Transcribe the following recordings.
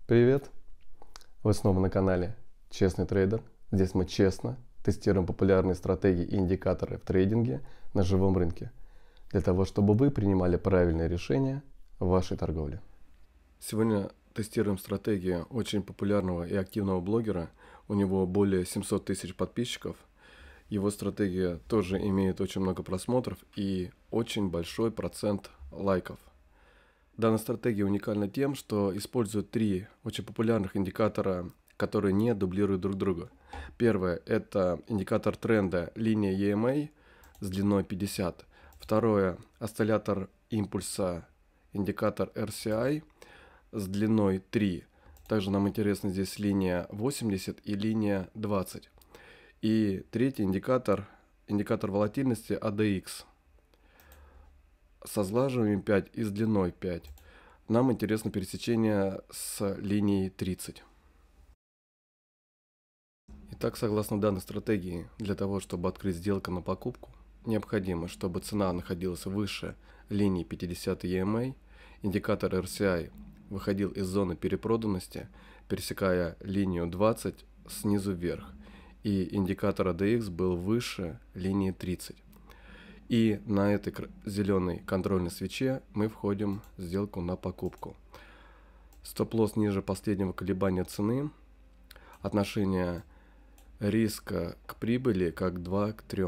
Привет! Вы снова на канале Честный трейдер. Здесь мы честно тестируем популярные стратегии и индикаторы в трейдинге на живом рынке, для того, чтобы вы принимали правильные решения в вашей торговле. Сегодня тестируем стратегию очень популярного и активного блогера. У него более 700 тысяч подписчиков. Его стратегия тоже имеет очень много просмотров и очень большой процент лайков. Данная стратегия уникальна тем, что использует три очень популярных индикатора, которые не дублируют друг друга. Первое – это индикатор тренда линия EMA с длиной 50. Второе – осциллятор импульса индикатор RCI с длиной 3. Также нам интересна здесь линия 80 и линия 20. И третий индикатор волатильности ADX со сглаживанием 5 и с длиной 5. Нам интересно пересечение с линией 30. Итак, согласно данной стратегии, для того, чтобы открыть сделку на покупку, необходимо, чтобы цена находилась выше линии 50 EMA, индикатор RCI выходил из зоны перепроданности, пересекая линию 20 снизу вверх, и индикатор ADX был выше линии 30. И на этой зеленой контрольной свече мы входим в сделку на покупку. Стоп-лосс ниже последнего колебания цены. Отношение риска к прибыли как 2 к 3.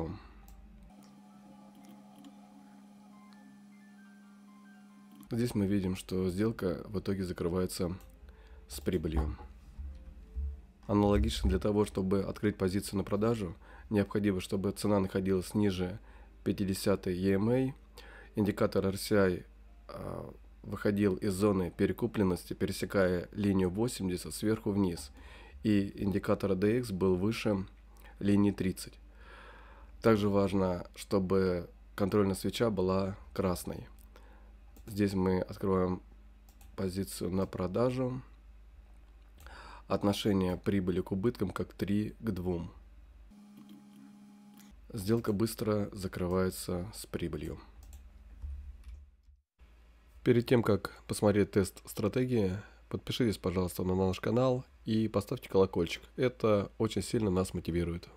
Здесь мы видим, что сделка в итоге закрывается с прибылью. Аналогично, для того, чтобы открыть позицию на продажу, необходимо, чтобы цена находилась ниже 50 EMA, индикатор RCI выходил из зоны перекупленности, пересекая линию 80 сверху вниз, и индикатор ADX был выше линии 30. Также важно, чтобы контрольная свеча была красной. Здесь мы открываем позицию на продажу. Отношение прибыли к убыткам как 3 к 2. Сделка быстро закрывается с прибылью. Перед тем, как посмотреть тест стратегии, подпишитесь, пожалуйста, на наш канал и поставьте колокольчик. Это очень сильно нас мотивирует.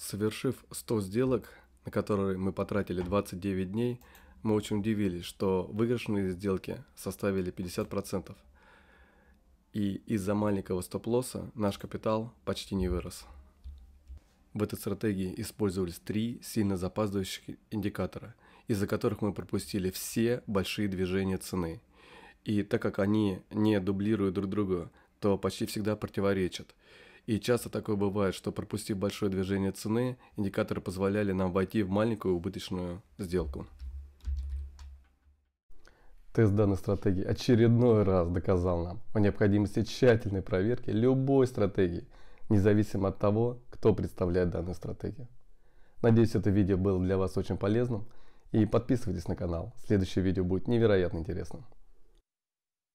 Совершив 100 сделок, на которые мы потратили 29 дней, мы очень удивились, что выигрышные сделки составили 50%. И из-за маленького стоп-лосса наш капитал почти не вырос. В этой стратегии использовались 3 сильно запаздывающих индикатора, из-за которых мы пропустили все большие движения цены. И так как они не дублируют друг друга, то почти всегда противоречат. И часто такое бывает, что пропустив большое движение цены, индикаторы позволяли нам войти в маленькую убыточную сделку. Тест данной стратегии очередной раз доказал нам о необходимости тщательной проверки любой стратегии, независимо от того, кто представляет данную стратегию. Надеюсь, это видео было для вас очень полезным, и подписывайтесь на канал. Следующее видео будет невероятно интересным.